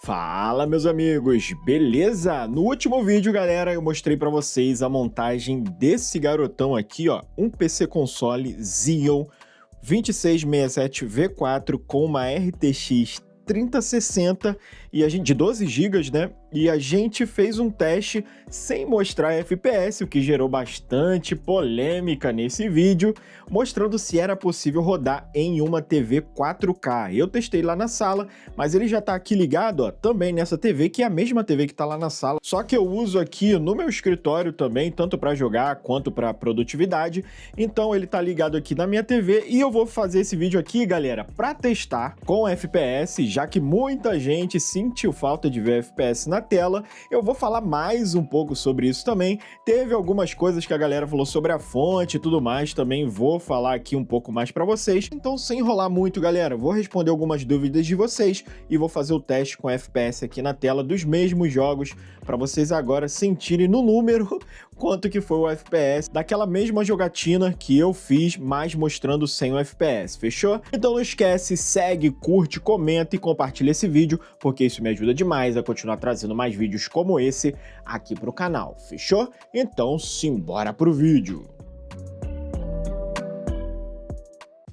Fala, meus amigos, beleza? No último vídeo, galera, eu mostrei pra vocês a montagem desse garotão aqui, ó, um PC console Xeon 2667 V4 com uma RTX 3060 e a gente de 12 GB, né? E a gente fez um teste sem mostrar FPS, o que gerou bastante polêmica nesse vídeo, mostrando se era possível rodar em uma TV 4K. Eu testei lá na sala, mas ele já tá aqui ligado, ó, também nessa TV, que é a mesma TV que tá lá na sala, só que eu uso aqui no meu escritório também, tanto para jogar quanto para produtividade, então ele tá ligado aqui na minha TV e eu vou fazer esse vídeo aqui, galera, para testar com FPS, já que muita gente sentiu falta de ver FPS na tela. Eu vou falar mais um pouco sobre isso também. Teve algumas coisas que a galera falou sobre a fonte e tudo mais, também vou falar aqui um pouco mais para vocês. Então, sem enrolar muito, galera, vou responder algumas dúvidas de vocês e vou fazer o teste com FPS aqui na tela dos mesmos jogos para vocês agora sentirem no número quanto que foi o FPS daquela mesma jogatina que eu fiz, mas mostrando sem o FPS, fechou? Então não esquece, segue, curte, comenta e compartilha esse vídeo, porque isso me ajuda demais a continuar trazendo mais vídeos como esse aqui pro canal, fechou? Então simbora pro vídeo!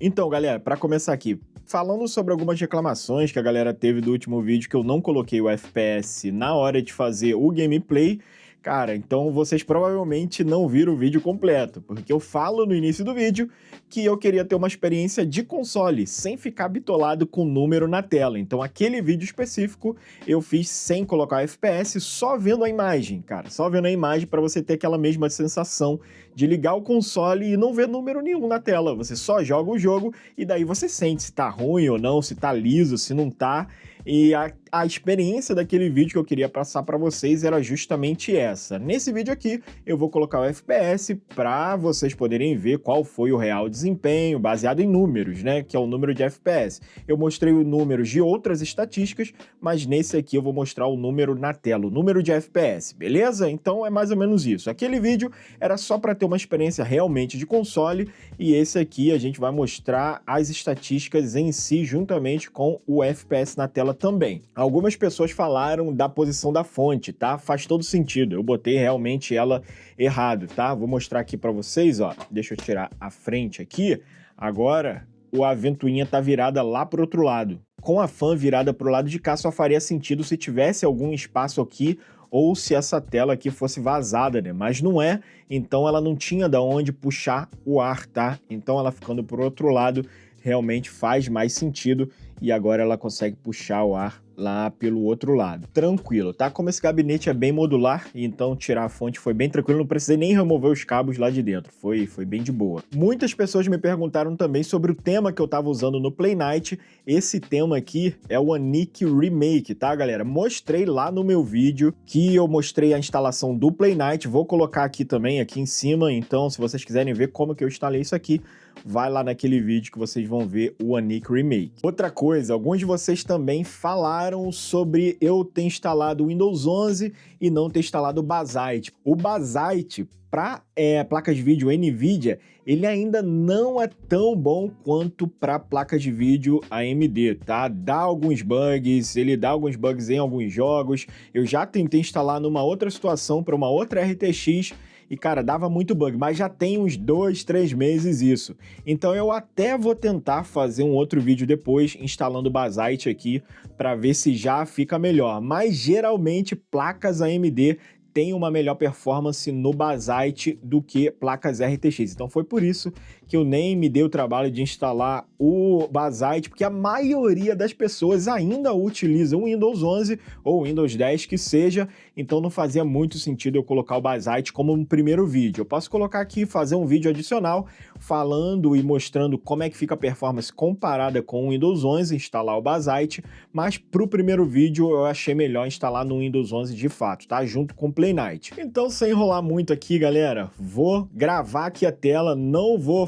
Então, galera, para começar aqui, falando sobre algumas reclamações que a galera teve do último vídeo, que eu não coloquei o FPS na hora de fazer o gameplay, cara, então vocês provavelmente não viram o vídeo completo, porque eu falo no início do vídeo que eu queria ter uma experiência de console, sem ficar bitolado com número na tela. Então aquele vídeo específico eu fiz sem colocar FPS, só vendo a imagem, cara, só vendo a imagem para você ter aquela mesma sensação de ligar o console e não ver número nenhum na tela. Você só joga o jogo e daí você sente se tá ruim ou não, se tá liso, se não tá. E a experiência daquele vídeo que eu queria passar para vocês era justamente essa. Nesse vídeo aqui eu vou colocar o FPS para vocês poderem ver qual foi o real desempenho, baseado em números, né? Que é o número de FPS. Eu mostrei os números de outras estatísticas, mas nesse aqui eu vou mostrar o número na tela, o número de FPS, beleza? Então é mais ou menos isso. Aquele vídeo era só para ter uma experiência realmente de console e esse aqui a gente vai mostrar as estatísticas em si juntamente com o FPS na tela também. Algumas pessoas falaram da posição da fonte, tá? Faz todo sentido, eu botei realmente ela errado, tá? Vou mostrar aqui para vocês, ó. Deixa eu tirar a frente aqui. Agora, a ventoinha tá virada lá pro outro lado. Com a fan virada pro lado de cá, só faria sentido se tivesse algum espaço aqui ou se essa tela aqui fosse vazada, né? Mas não é, então ela não tinha da onde puxar o ar, tá? Então ela ficando pro outro lado realmente faz mais sentido e agora ela consegue puxar o ar lá pelo outro lado. Tranquilo, tá? Como esse gabinete é bem modular, então tirar a fonte foi bem tranquilo, não precisei nem remover os cabos lá de dentro, foi bem de boa. Muitas pessoas me perguntaram também sobre o tema que eu tava usando no Play Night. Esse tema aqui é o Aniq Remake, tá, galera? Mostrei lá no meu vídeo que eu mostrei a instalação do Play Night, vou colocar aqui também, aqui em cima, então se vocês quiserem ver como que eu instalei isso aqui, vai lá naquele vídeo que vocês vão ver o Aniq Remake. Outra coisa, alguns de vocês também falaram sobre eu ter instalado o Windows 11 e não ter instalado o Bazzite. O Bazzite, para placas de vídeo NVIDIA, ele ainda não é tão bom quanto para placas de vídeo AMD, tá? Dá alguns bugs, ele dá alguns bugs em alguns jogos. Eu já tentei instalar numa outra situação para uma outra RTX e, cara, dava muito bug, mas já tem uns 2, 3 meses isso. Então eu até vou tentar fazer um outro vídeo depois, instalando o Bazzite aqui, para ver se já fica melhor. Mas geralmente placas AMD tem uma melhor performance no Bazzite do que placas RTX. Então foi por isso que eu nem me dei o trabalho de instalar o Bazzite, porque a maioria das pessoas ainda utilizam o Windows 11 ou Windows 10 que seja, então não fazia muito sentido eu colocar o Bazzite como um primeiro vídeo. Eu posso colocar aqui, fazer um vídeo adicional falando e mostrando como é que fica a performance comparada com o Windows 11, instalar o Bazzite, mas para o primeiro vídeo eu achei melhor instalar no Windows 11 de fato, tá? Junto com o Play Night. Então, sem enrolar muito aqui, galera, vou gravar aqui a tela, não vou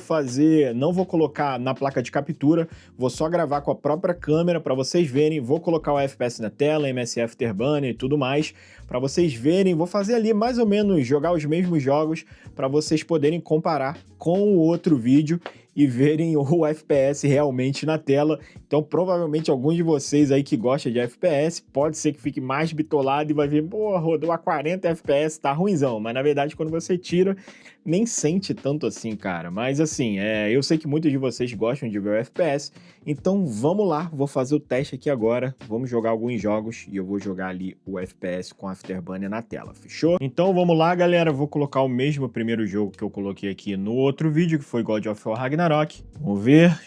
colocar na placa de captura, vou só gravar com a própria câmera para vocês verem, vou colocar o FPS na tela, MSI Afterburner e tudo mais, para vocês verem, vou fazer ali mais ou menos, jogar os mesmos jogos para vocês poderem comparar com o outro vídeo e verem o FPS realmente na tela. Então, provavelmente, alguns de vocês aí que gostam de FPS, pode ser que fique mais bitolado e vai ver, pô, rodou a 40 FPS, tá ruinzão. Mas, na verdade, quando você tira, nem sente tanto assim, cara. Mas, assim, eu sei que muitos de vocês gostam de ver o FPS, então vamos lá, vou fazer o teste aqui agora. Vamos jogar alguns jogos e eu vou jogar ali o FPS com Afterburner na tela, fechou? Então, vamos lá, galera. Vou colocar o mesmo primeiro jogo que eu coloquei aqui no outro vídeo, que foi God of War Ragnarok. Vamos ver.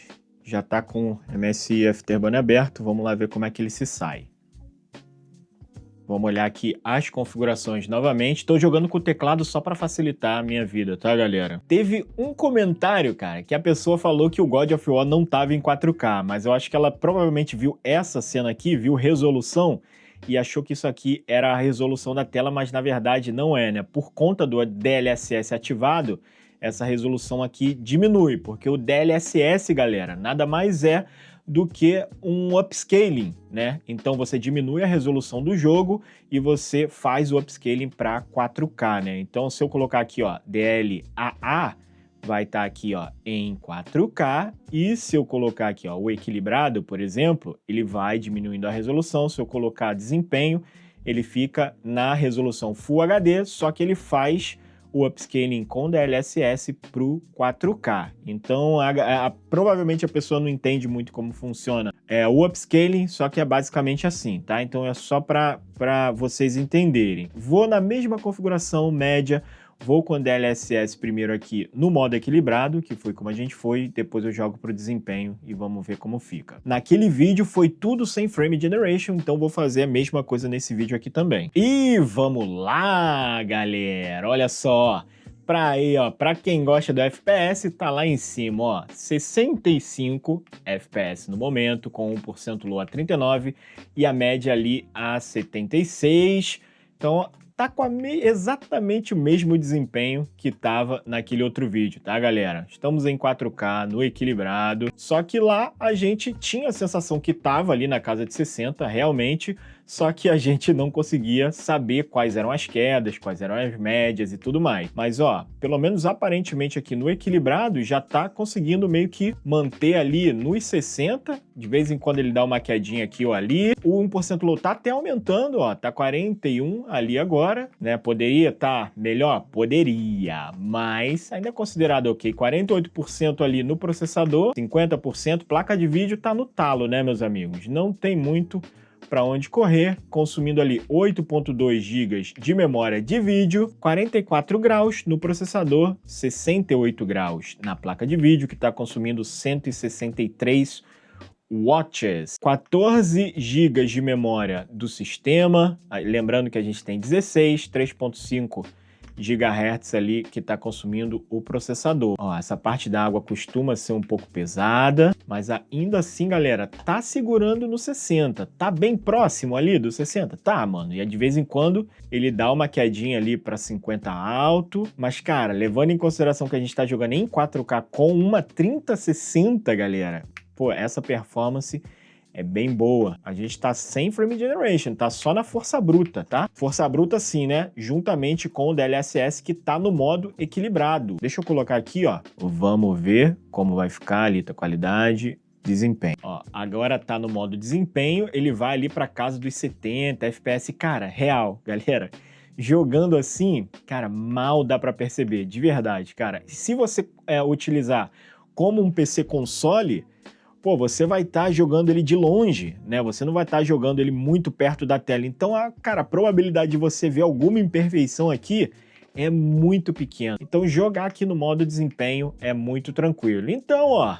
Já tá com MSI Afterburner aberto. Vamos lá ver como é que ele se sai. Vamos olhar aqui as configurações novamente. Estou jogando com o teclado só para facilitar a minha vida, tá, galera? Teve um comentário, cara, que a pessoa falou que o God of War não tava em 4K, mas eu acho que ela provavelmente viu essa cena aqui, viu resolução, e achou que isso aqui era a resolução da tela, mas na verdade não é, né? Por conta do DLSS ativado, essa resolução aqui diminui, porque o DLSS, galera, nada mais é do que um upscaling, né? Então você diminui a resolução do jogo e você faz o upscaling para 4K, né? Então se eu colocar aqui, ó, DLAA, vai estar aqui, ó, em 4K, e se eu colocar aqui, ó, o equilibrado, por exemplo, ele vai diminuindo a resolução. Se eu colocar desempenho, ele fica na resolução Full HD, só que ele faz o upscaling com DLSS para o 4K. Então, provavelmente a pessoa não entende muito como funciona o upscaling, só que é basicamente assim, tá? Então é só para vocês entenderem. Vou na mesma configuração média, vou com DLSS primeiro aqui no modo equilibrado, que foi como a gente foi, depois eu jogo para o desempenho e vamos ver como fica. Naquele vídeo foi tudo sem frame generation, então vou fazer a mesma coisa nesse vídeo aqui também. E vamos lá, galera, olha só. Pra quem gosta do FPS, tá lá em cima, ó, 65 FPS no momento, com 1% low a 39 e a média ali a 76. Então, tá com exatamente o mesmo desempenho que tava naquele outro vídeo, tá, galera? Estamos em 4K, no equilibrado, só que lá a gente tinha a sensação que tava ali na casa de 60, realmente, só que a gente não conseguia saber quais eram as quedas, quais eram as médias e tudo mais. Mas, ó, pelo menos aparentemente aqui no equilibrado já tá conseguindo meio que manter ali nos 60, de vez em quando ele dá uma quedinha aqui ou ali. O 1% low tá até aumentando, ó, tá 41 ali agora, né? Poderia estar melhor? Poderia, mas ainda é considerado ok. 48% ali no processador, 50%, placa de vídeo tá no talo, né, meus amigos? Não tem muito para onde correr, consumindo ali 8.2 GB de memória de vídeo, 44 graus no processador, 68 graus na placa de vídeo, que está consumindo 163 watts, 14 GB de memória do sistema, lembrando que a gente tem 16, 3.5 GHz ali que está consumindo o processador. Ó, essa parte da água costuma ser um pouco pesada, mas ainda assim, galera, tá segurando no 60. Tá bem próximo ali do 60? Tá, mano. E de vez em quando ele dá uma quedinha ali para 50 alto. Mas, cara, levando em consideração que a gente tá jogando em 4K com uma 3060, galera, pô, essa performance é bem boa. A gente tá sem frame generation, tá só na força bruta, tá? Força bruta sim, né? Juntamente com o DLSS que tá no modo equilibrado. Deixa eu colocar aqui, ó. Vamos ver como vai ficar ali, tá? Qualidade, desempenho. Ó, agora tá no modo desempenho, ele vai ali pra casa dos 70 FPS. Cara, real, galera. Jogando assim, cara, mal dá pra perceber, de verdade, cara. Se você utilizar como um PC console, pô, você vai estar jogando ele de longe, né? Você não vai estar jogando ele muito perto da tela. Então, cara, a probabilidade de você ver alguma imperfeição aqui é muito pequena. Então, jogar aqui no modo desempenho é muito tranquilo. Então, ó,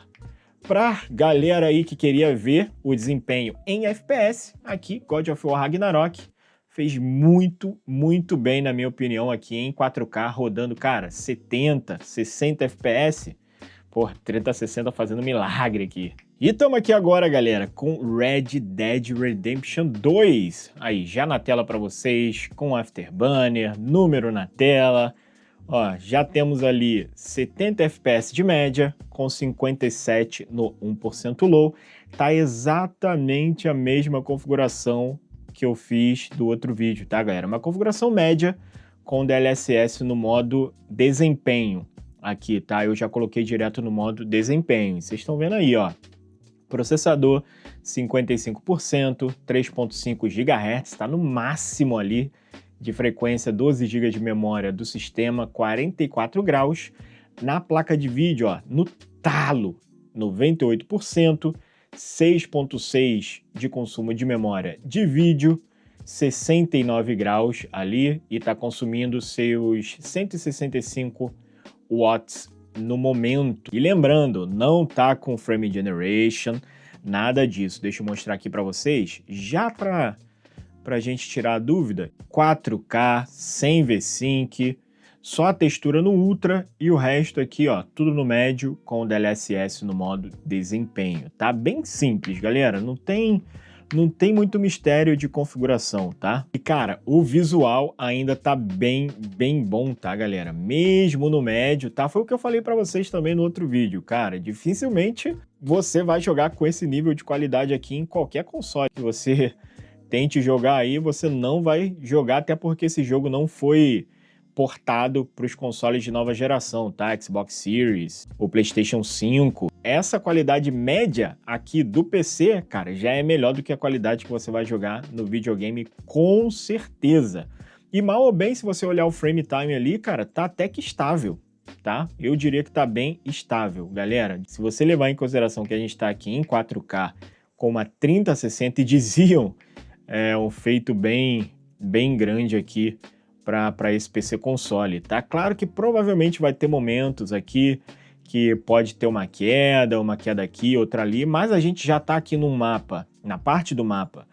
pra galera aí que queria ver o desempenho em FPS, aqui, God of War Ragnarok fez muito, muito bem, na minha opinião, aqui em 4K, rodando, cara, 70, 60 FPS. Pô, 3060 fazendo milagre aqui. E estamos aqui agora, galera, com Red Dead Redemption 2. Aí, já na tela para vocês, com Afterburner, número na tela. Ó, já temos ali 70 FPS de média, com 57 no 1% low. Tá exatamente a mesma configuração que eu fiz do outro vídeo, tá, galera? Uma configuração média com DLSS no modo desempenho. aqui, tá? Eu já coloquei direto no modo desempenho. Vocês estão vendo aí, ó. Processador 55%, 3.5 GHz, tá no máximo ali de frequência, 12 GB de memória do sistema, 44 graus. Na placa de vídeo, ó, no talo, 98%, 6.6 de consumo de memória de vídeo, 69 graus ali e está consumindo seus 165 watts no momento. E lembrando, não tá com frame generation, nada disso. Deixa eu mostrar aqui para vocês, já para a gente tirar a dúvida, 4K, sem V-Sync, só a textura no Ultra e o resto aqui, ó, tudo no médio com o DLSS no modo desempenho. Tá bem simples, galera, não tem muito mistério de configuração, tá? E, cara, o visual ainda tá bem bom, tá, galera? Mesmo no médio, tá? Foi o que eu falei pra vocês também no outro vídeo, cara. Dificilmente você vai jogar com esse nível de qualidade aqui em qualquer console que você tente jogar aí, você não vai jogar, até porque esse jogo não foi portado para os consoles de nova geração, tá? Xbox Series, o PlayStation 5. Essa qualidade média aqui do PC, cara, já é melhor do que a qualidade que você vai jogar no videogame, com certeza. E mal ou bem, se você olhar o frame time ali, cara, tá até que estável, tá? Eu diria que tá bem estável, galera. Se você levar em consideração que a gente tá aqui em 4K com uma 3060 e diziam um feito bem grande aqui para esse PC console, tá? Claro que provavelmente vai ter momentos aqui que pode ter uma queda aqui, outra ali, mas a gente já tá aqui num mapa, na parte do mapa,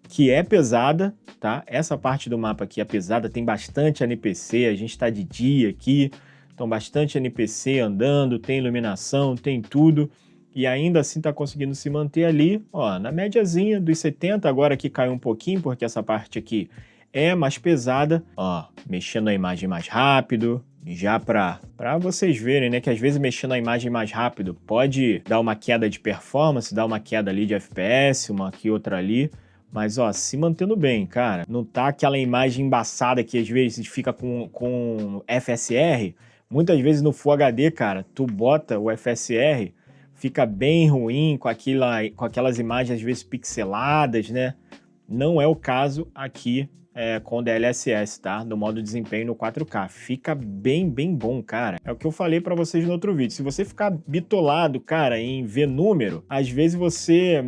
que é pesada, tá? Essa parte do mapa aqui é pesada, tem bastante NPC, a gente tá de dia aqui, então bastante NPC andando, tem iluminação, tem tudo, e ainda assim tá conseguindo se manter ali, ó, na médiazinha dos 70, agora aqui caiu um pouquinho, porque essa parte aqui é mais pesada, ó, mexendo a imagem mais rápido, já para vocês verem, né, que às vezes mexendo a imagem mais rápido pode dar uma queda de performance, dar uma queda ali de FPS, uma aqui, outra ali, mas ó, se mantendo bem, cara, não tá aquela imagem embaçada que às vezes fica com FSR, muitas vezes no Full HD, cara, tu bota o FSR, fica bem ruim com aquelas imagens às vezes pixeladas, né, não é o caso aqui com DLSS, tá? No modo desempenho no 4K. Fica bem bom, cara. É o que eu falei pra vocês no outro vídeo. Se você ficar bitolado, cara, em ver número, às vezes você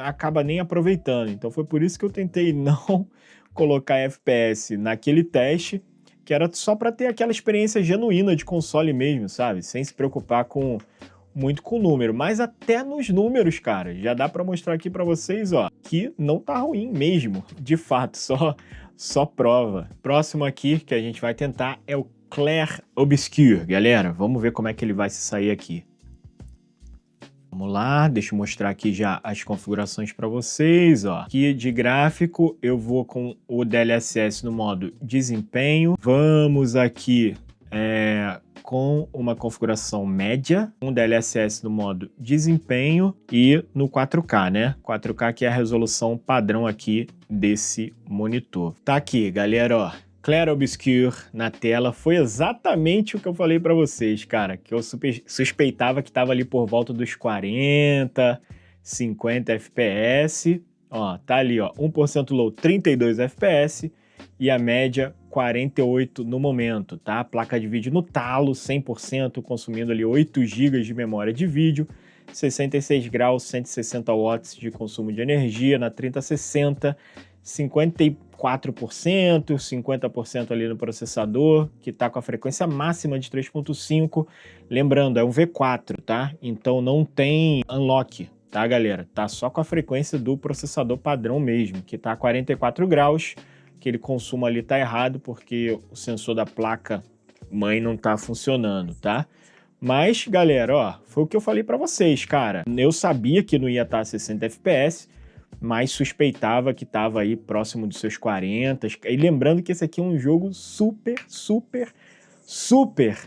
acaba nem aproveitando. Então foi por isso que eu tentei não colocar FPS naquele teste, que era só pra ter aquela experiência genuína de console mesmo, sabe? Sem se preocupar muito com o número, mas até nos números, cara, já dá pra mostrar aqui pra vocês, ó, que não tá ruim mesmo, de fato, só prova. Próximo aqui que a gente vai tentar é o Clair Obscur, galera, vamos ver como é que ele vai se sair aqui. Vamos lá, deixa eu mostrar aqui já as configurações para vocês, ó. Aqui de gráfico eu vou com o DLSS no modo desempenho, vamos aqui com uma configuração média, um DLSS no modo desempenho e no 4K, né? 4K que é a resolução padrão aqui desse monitor. Tá aqui, galera, ó. Clair Obscur na tela, foi exatamente o que eu falei para vocês, cara, que eu suspeitava que tava ali por volta dos 40, 50 FPS. Ó, tá ali, ó, 1% low, 32 FPS e a média 48 no momento, tá? Placa de vídeo no talo, 100%, consumindo ali 8 GB de memória de vídeo, 66 graus, 160 watts de consumo de energia na 3060, 54%, 50% ali no processador, que tá com a frequência máxima de 3.5. Lembrando, é um V4, tá? Então não tem unlock, tá, galera? Tá só com a frequência do processador padrão mesmo, que tá a 44 graus. Aquele consumo ali tá errado porque o sensor da placa mãe não tá funcionando, tá? Mas, galera, ó, foi o que eu falei pra vocês, cara. Eu sabia que não ia estar a 60 FPS, mas suspeitava que tava aí próximo dos seus 40. E lembrando que esse aqui é um jogo super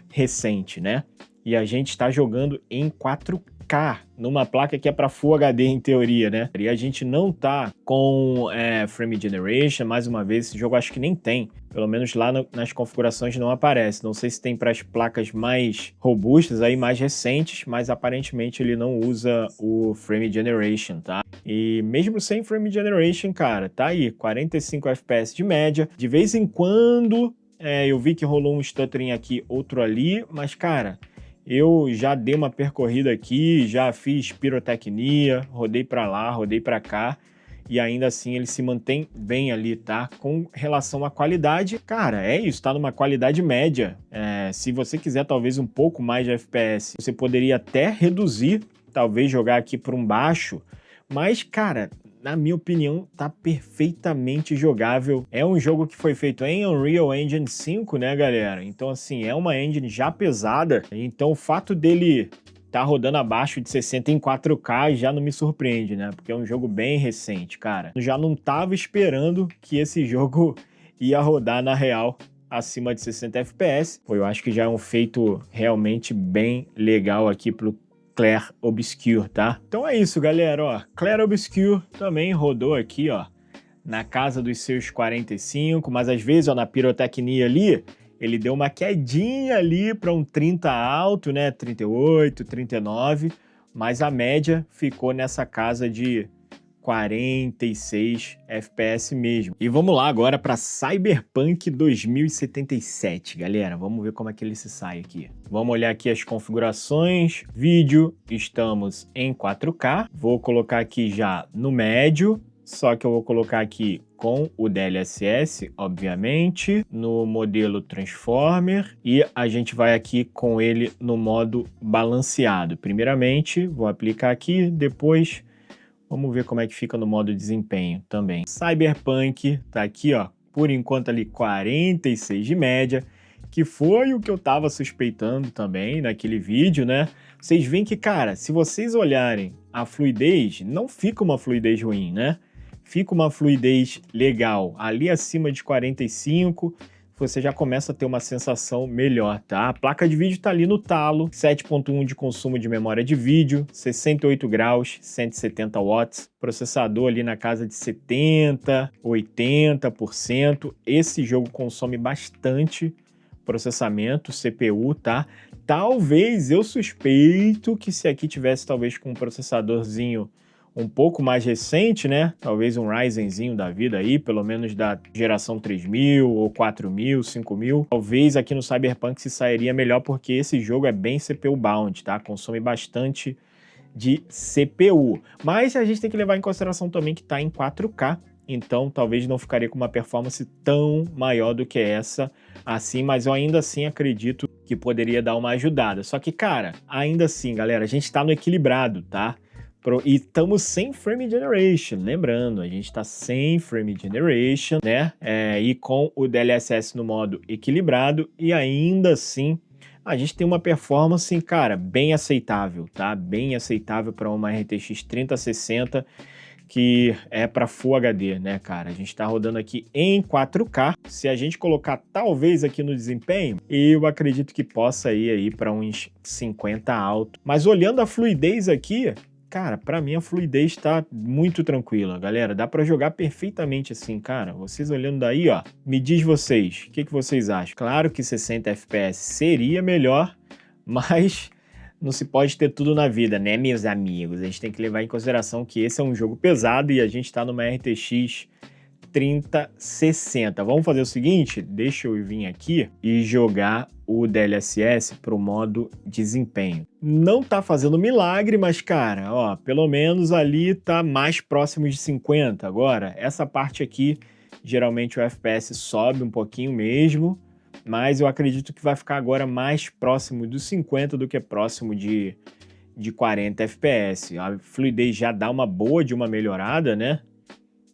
recente, né? E a gente está jogando em 4K. 4K numa placa que é para Full HD em teoria, né? E a gente não tá com Frame Generation, mais uma vez, esse jogo acho que nem tem. Pelo menos lá nas configurações não aparece. Não sei se tem para as placas mais robustas, aí mais recentes, mas aparentemente ele não usa o Frame Generation, tá? E mesmo sem Frame Generation, cara, tá aí, 45 FPS de média. De vez em quando, eu vi que rolou um stuttering aqui, outro ali, mas, cara, eu já dei uma percorrida aqui, já fiz pirotecnia, rodei pra lá, rodei pra cá, e ainda assim ele se mantém bem ali, tá? Com relação à qualidade, cara, é isso, tá numa qualidade média. Se você quiser talvez um pouco mais de FPS, você poderia até reduzir, talvez jogar aqui por um baixo, mas, cara, na minha opinião, tá perfeitamente jogável. É um jogo que foi feito em Unreal Engine 5, né, galera? Então, assim, é uma engine já pesada. Então, o fato dele tá rodando abaixo de 60 em 4K já não me surpreende, né? Porque é um jogo bem recente, cara. Eu já não tava esperando que esse jogo ia rodar na real acima de 60 FPS. Pô, eu acho que já é um feito realmente bem legal aqui pro Clair Obscur, tá? Então é isso, galera, ó. Clair Obscur também rodou aqui, ó, na casa dos seus 45, mas às vezes, ó, na pirotecnia ali, ele deu uma quedinha ali para um 30 alto, né? 38, 39, mas a média ficou nessa casa de 46 FPS mesmo. E vamos lá agora para Cyberpunk 2077, galera. Vamos ver como é que ele se sai aqui. Vamos olhar aqui as configurações. Vídeo, estamos em 4K. Vou colocar aqui já no médio, só que eu vou colocar aqui com o DLSS, obviamente, no modelo Transformer, e a gente vai aqui com ele no modo balanceado. Primeiramente, vou aplicar aqui, depois vamos ver como é que fica no modo desempenho também. Cyberpunk tá aqui, ó, por enquanto ali 46 de média, que foi o que eu tava suspeitando também naquele vídeo, né? Vocês veem que, cara, se vocês olharem a fluidez, não fica uma fluidez ruim, né? Fica uma fluidez legal. Ali acima de 45, você já começa a ter uma sensação melhor, tá? A placa de vídeo tá ali no talo, 7.1 de consumo de memória de vídeo, 68 graus, 170 watts, processador ali na casa de 70, 80%. Esse jogo consome bastante processamento, CPU, tá? Talvez, eu suspeito que se aqui tivesse talvez com um processadorzinho um pouco mais recente, né? Talvez um Ryzenzinho da vida aí, pelo menos da geração 3000 ou 4000, 5000. Talvez aqui no Cyberpunk se sairia melhor porque esse jogo é bem CPU bound, tá? Consome bastante de CPU. Mas a gente tem que levar em consideração também que tá em 4K, então talvez não ficaria com uma performance tão maior do que essa assim, mas eu ainda assim acredito que poderia dar uma ajudada. Só que, cara, ainda assim, galera, a gente tá no equilibrado, tá? E estamos sem Frame Generation, lembrando, a gente está sem Frame Generation, né? E com o DLSS no modo equilibrado, e ainda assim a gente tem uma performance, cara, bem aceitável, tá? Bem aceitável para uma RTX 3060, que é para Full HD, né, cara? A gente está rodando aqui em 4K. Se a gente colocar talvez aqui no desempenho, eu acredito que possa ir aí para uns 50 alto. Mas olhando a fluidez aqui, cara, pra mim a fluidez tá muito tranquila, galera. Dá pra jogar perfeitamente assim, cara. Vocês olhando daí, ó, me diz vocês, o que vocês acham? Claro que 60 FPS seria melhor, mas não se pode ter tudo na vida, né, meus amigos? A gente tem que levar em consideração que esse é um jogo pesado e a gente tá numa RTX 3060. Vamos fazer o seguinte, deixa eu vir aqui e jogar o DLSS para o modo desempenho. Não tá fazendo milagre, mas, cara, ó, pelo menos ali tá mais próximo de 50. Agora, essa parte aqui, geralmente o FPS sobe um pouquinho mesmo, mas eu acredito que vai ficar agora mais próximo dos 50 do que próximo de 40 FPS. A fluidez já dá uma boa de uma melhorada, né?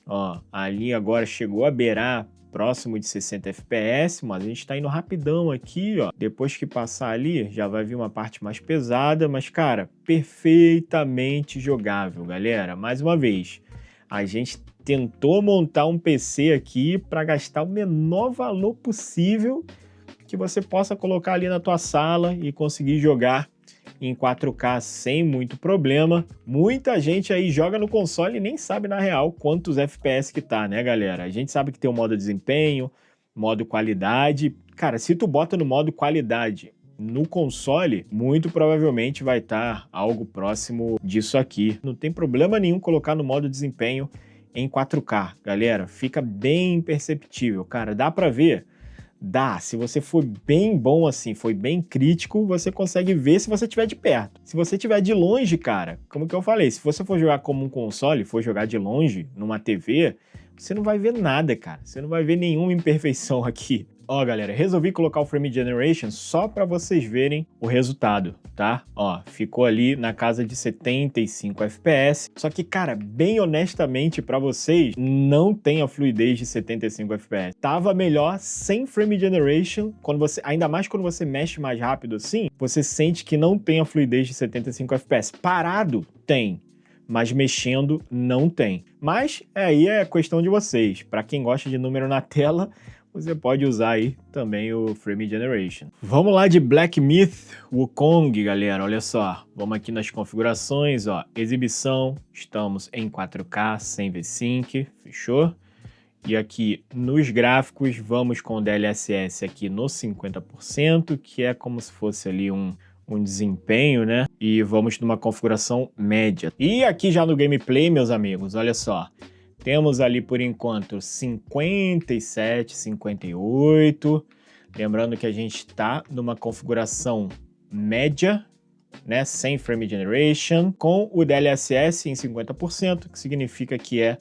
Ó, ali agora chegou a beirar próximo de 60 FPS, mas a gente tá indo rapidão aqui, ó. Depois que passar ali, já vai vir uma parte mais pesada, mas, cara, perfeitamente jogável, galera. Mais uma vez, a gente tentou montar um PC aqui para gastar o menor valor possível que você possa colocar ali na tua sala e conseguir jogar em 4K sem muito problema. Muita gente aí joga no console e nem sabe na real quantos FPS que tá, né, galera? A gente sabe que tem o modo desempenho, modo qualidade. Cara, se tu bota no modo qualidade no console, muito provavelmente vai estar algo próximo disso aqui. Não tem problema nenhum colocar no modo desempenho em 4K, galera. Fica bem perceptível, cara. Dá pra ver? Dá. Se você for bem bom assim, foi bem crítico, você consegue ver se você estiver de perto. Se você estiver de longe, cara, como que eu falei, se você for jogar como um console, for jogar de longe, numa TV, você não vai ver nada, cara. Você não vai ver nenhuma imperfeição aqui. Ó, galera, resolvi colocar o Frame Generation só para vocês verem o resultado, tá? Ó, ficou ali na casa de 75 FPS. Só que, cara, bem honestamente para vocês, não tem a fluidez de 75 FPS. Tava melhor sem Frame Generation, ainda mais quando você mexe mais rápido assim, você sente que não tem a fluidez de 75 FPS. Parado, tem. Mas mexendo, não tem. Mas aí é questão de vocês. Para quem gosta de número na tela, você pode usar aí também o Frame Generation. Vamos lá de Black Myth Wukong, galera. Olha só. Vamos aqui nas configurações, ó. Exibição, estamos em 4K, sem V-Sync, fechou? E aqui nos gráficos, vamos com o DLSS aqui no 50%, que é como se fosse ali um desempenho, né? E vamos numa configuração média. E aqui já no gameplay, meus amigos, olha só. Temos ali, por enquanto, 57, 58. Lembrando que a gente está numa configuração média, né? Sem Frame Generation, com o DLSS em 50%, que significa que é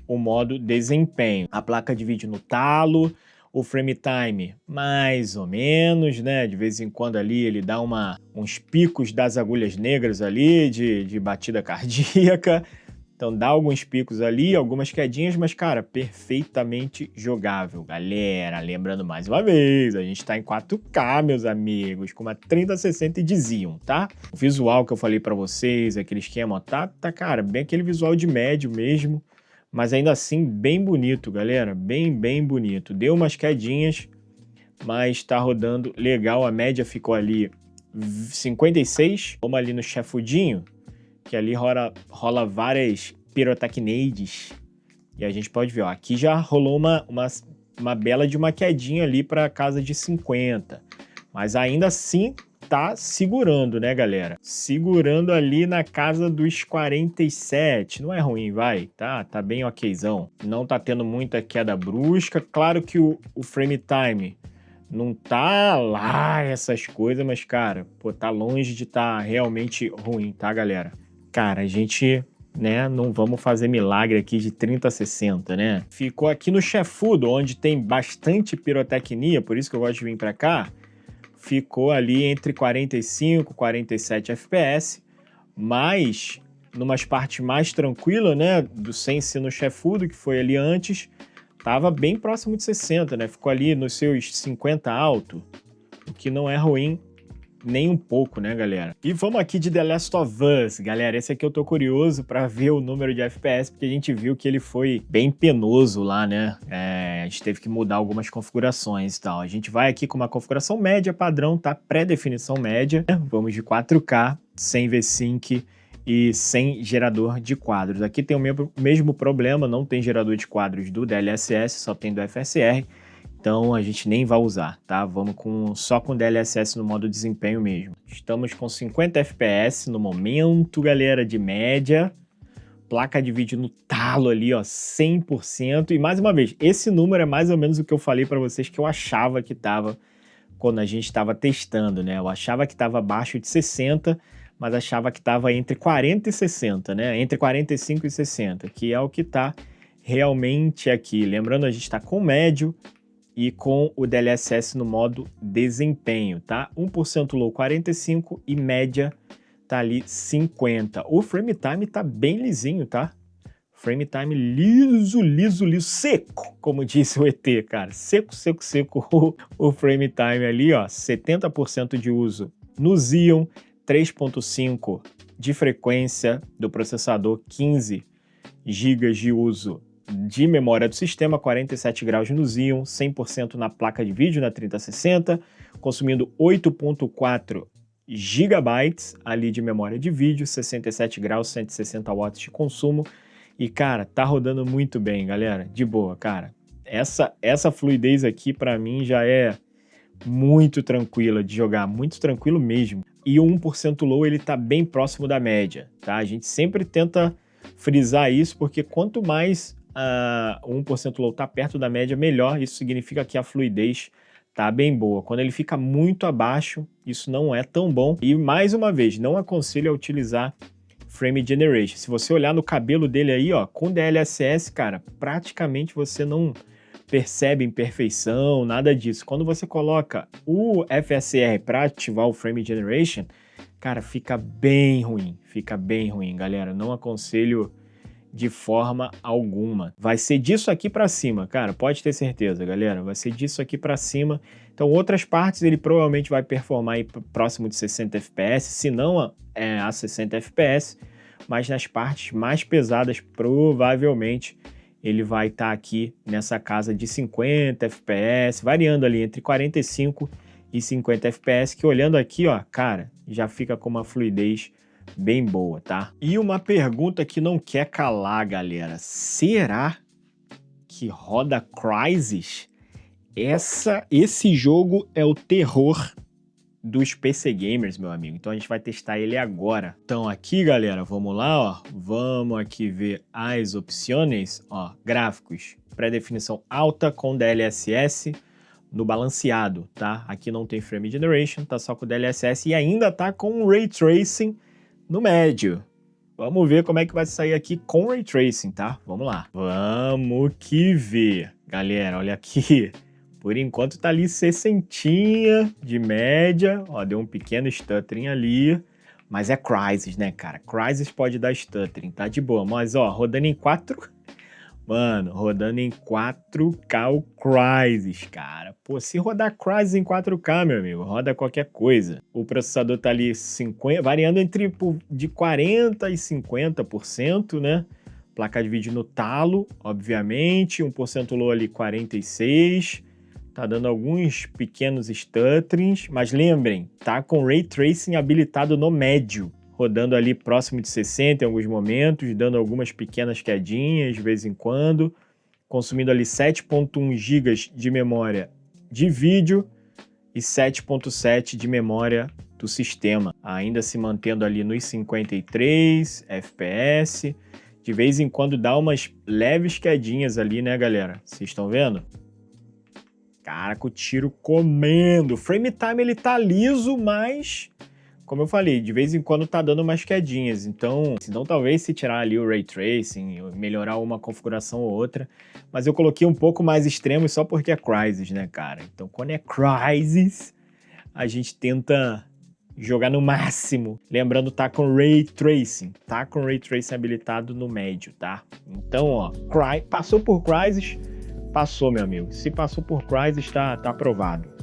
o modo desempenho. A placa de vídeo no talo, o frame time mais ou menos, né? De vez em quando ali ele dá uns picos das agulhas negras ali de batida cardíaca. Então dá alguns picos ali, algumas quedinhas, mas, cara, perfeitamente jogável. Galera, lembrando mais uma vez, a gente tá em 4K, meus amigos, com uma 3060 e de Xeon, tá? O visual que eu falei pra vocês, aquele esquema, tá, cara, bem aquele visual de médio mesmo, mas ainda assim bem bonito, galera, bem bonito. Deu umas quedinhas, mas tá rodando legal, a média ficou ali 56, vamos ali no chefudinho, que ali rola várias pirotecneides. E a gente pode ver, ó, aqui já rolou uma bela de uma quedinha ali para casa de 50. Mas ainda assim tá segurando, né, galera? Segurando ali na casa dos 47. Não é ruim, vai, tá bem okzão. Não tá tendo muita queda brusca. Claro que o frame time não tá lá essas coisas, mas, cara, pô, tá longe de tá realmente ruim, tá, galera? Cara, a gente, né, não vamos fazer milagre aqui de 3060, né? Ficou aqui no chefudo, onde tem bastante pirotecnia, por isso que eu gosto de vir pra cá. Ficou ali entre 45 e 47 FPS, mas numas partes mais tranquilas, né, sem ser no chefudo, que foi ali antes, tava bem próximo de 60, né? Ficou ali nos seus 50 alto, o que não é ruim nem um pouco, né, galera? E vamos aqui de The Last of Us, galera. Esse aqui eu tô curioso pra ver o número de FPS, porque a gente viu que ele foi bem penoso lá, né? A gente teve que mudar algumas configurações e tal. A gente vai aqui com uma configuração média padrão, tá? Pré-definição média, né? Vamos de 4K, sem V-Sync e sem gerador de quadros. Aqui tem o mesmo problema, não tem gerador de quadros do DLSS, só tem do FSR. Então a gente nem vai usar, tá? Vamos só com DLSS no modo desempenho mesmo. Estamos com 50 FPS no momento, galera, de média. Placa de vídeo no talo ali, ó, 100%. E mais uma vez, esse número é mais ou menos o que eu falei para vocês que eu achava que tava quando a gente estava testando, né? Eu achava que estava abaixo de 60, mas achava que estava entre 40 e 60, né? Entre 45 e 60, que é o que tá realmente aqui. Lembrando, a gente está com médio e com o DLSS no modo desempenho, tá? 1% low 45 e média tá ali 50. O frame time tá bem lisinho, tá? Frame time liso, seco, como disse o ET, cara. Seco o frame time ali, ó. 70% de uso no Xeon, 3.5 de frequência do processador, 15 GB de uso de memória do sistema, 47 graus no Xeon, 100% na placa de vídeo na 3060, consumindo 8.4 GB ali de memória de vídeo, 67 graus, 160 watts de consumo. E, cara, tá rodando muito bem, galera. De boa, cara. Essa fluidez aqui, pra mim, já é muito tranquila de jogar, muito tranquilo mesmo. E o 1% low, ele tá bem próximo da média, tá? A gente sempre tenta frisar isso, porque quanto mais o 1% low tá perto da média, melhor. Isso significa que a fluidez tá bem boa. Quando ele fica muito abaixo, isso não é tão bom. E, mais uma vez, não aconselho a utilizar Frame Generation. Se você olhar no cabelo dele aí, ó, com DLSS, cara, praticamente você não percebe imperfeição, nada disso. Quando você coloca o FSR para ativar o Frame Generation, cara, fica bem ruim, galera. Não aconselho de forma alguma. Vai ser disso aqui para cima, cara, pode ter certeza, galera. Vai ser disso aqui para cima. Então, outras partes ele provavelmente vai performar aí próximo de 60 FPS, se não a 60 FPS, mas nas partes mais pesadas, provavelmente ele vai estar aqui nessa casa de 50 FPS, variando ali entre 45 e 50 FPS, que olhando aqui, ó, cara, já fica com uma fluidez bem boa, tá? E uma pergunta que não quer calar, galera. Será que roda Crysis? Esse jogo é o terror dos PC Gamers, meu amigo. Então a gente vai testar ele agora. Então aqui, galera, vamos lá, ó. Vamos aqui ver as opções, ó. Gráficos, pré-definição alta com DLSS no balanceado, tá? Aqui não tem Frame Generation, tá só com DLSS e ainda tá com Ray Tracing no médio. Vamos ver como é que vai sair aqui com Ray Tracing, tá? Vamos lá. Vamos que ver. Galera, olha aqui. Por enquanto tá ali 60 de média. Ó, deu um pequeno stuttering ali. Mas é Crysis, né, cara? Crysis pode dar stuttering, tá de boa. Mas, ó, rodando em 4... Mano, rodando em 4K o Crysis, cara. Pô, se rodar Crysis em 4K, meu amigo, roda qualquer coisa. O processador tá ali 50, variando entre de 40% e 50%, né? Placa de vídeo no talo, obviamente. 1% low ali, 46%. Tá dando alguns pequenos stutterings, mas lembrem, tá com Ray Tracing habilitado no médio. Rodando ali próximo de 60 em alguns momentos, dando algumas pequenas quedinhas de vez em quando, consumindo ali 7.1 GB de memória de vídeo e 7.7 de memória do sistema, ainda se mantendo ali nos 53 FPS, de vez em quando dá umas leves quedinhas ali, né, galera? Vocês estão vendo? Caraca, o tiro comendo. O frame time ele tá liso, mas... como eu falei, de vez em quando tá dando umas quedinhas, então talvez se tirar ali o Ray Tracing, melhorar uma configuração ou outra, mas eu coloquei um pouco mais extremo só porque é Crysis, né, cara? Então quando é Crysis, a gente tenta jogar no máximo, lembrando tá com Ray Tracing habilitado no médio, tá? Então, ó, passou por Crysis, passou, meu amigo. Se passou por Crysis, tá aprovado.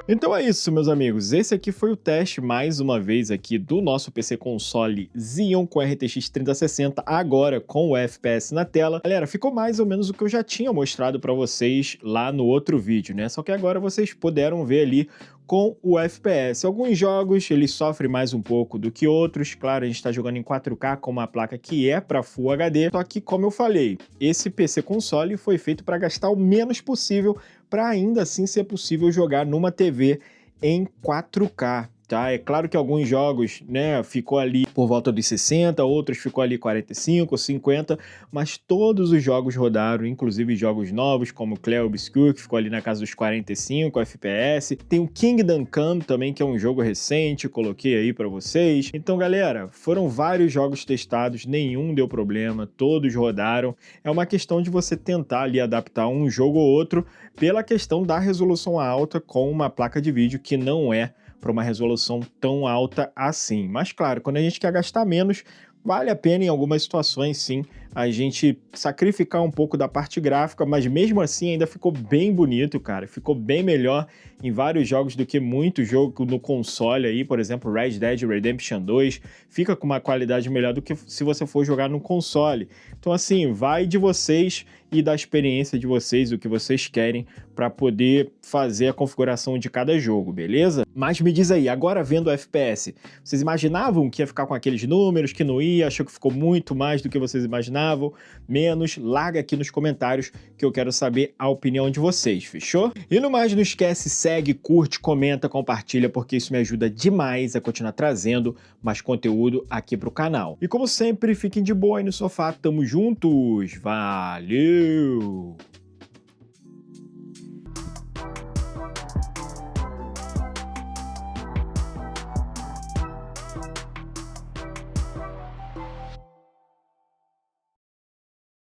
Então é isso, meus amigos. Esse aqui foi o teste, mais uma vez, aqui do nosso PC console Xeon com RTX 3060, agora com o FPS na tela. Galera, ficou mais ou menos o que eu já tinha mostrado para vocês lá no outro vídeo, né? Só que agora vocês puderam ver ali com o FPS. Alguns jogos eles sofrem mais um pouco do que outros. Claro, a gente está jogando em 4K com uma placa que é para Full HD. Só que, como eu falei, esse PC console foi feito para gastar o menos possível para ainda assim ser possível jogar numa TV em 4K. Tá? É claro que alguns jogos, né, ficou ali por volta dos 60, outros ficou ali 45, 50, mas todos os jogos rodaram, inclusive jogos novos, como Clair Obscur, que ficou ali na casa dos 45 FPS. Tem o Kingdom Come também, que é um jogo recente, coloquei aí para vocês. Então, galera, foram vários jogos testados, nenhum deu problema, todos rodaram. É uma questão de você tentar ali adaptar um jogo ou outro pela questão da resolução alta com uma placa de vídeo que não é para uma resolução tão alta assim. Mas claro, quando a gente quer gastar menos, vale a pena em algumas situações sim a gente sacrificar um pouco da parte gráfica, mas mesmo assim ainda ficou bem bonito, cara. Ficou bem melhor em vários jogos do que muito jogo no console aí, por exemplo, Red Dead Redemption 2, fica com uma qualidade melhor do que se você for jogar no console. Então assim, vai de vocês e da experiência de vocês, o que vocês querem para poder fazer a configuração de cada jogo, beleza? Mas me diz aí, agora vendo o FPS, vocês imaginavam que ia ficar com aqueles números, que não ia, achou que ficou muito mais do que vocês imaginavam, menos? Larga aqui nos comentários que eu quero saber a opinião de vocês, fechou? E no mais, não esquece, segue, curte, comenta, compartilha, porque isso me ajuda demais a continuar trazendo mais conteúdo aqui pro canal. E como sempre, fiquem de boa aí no sofá, tamo juntos, valeu!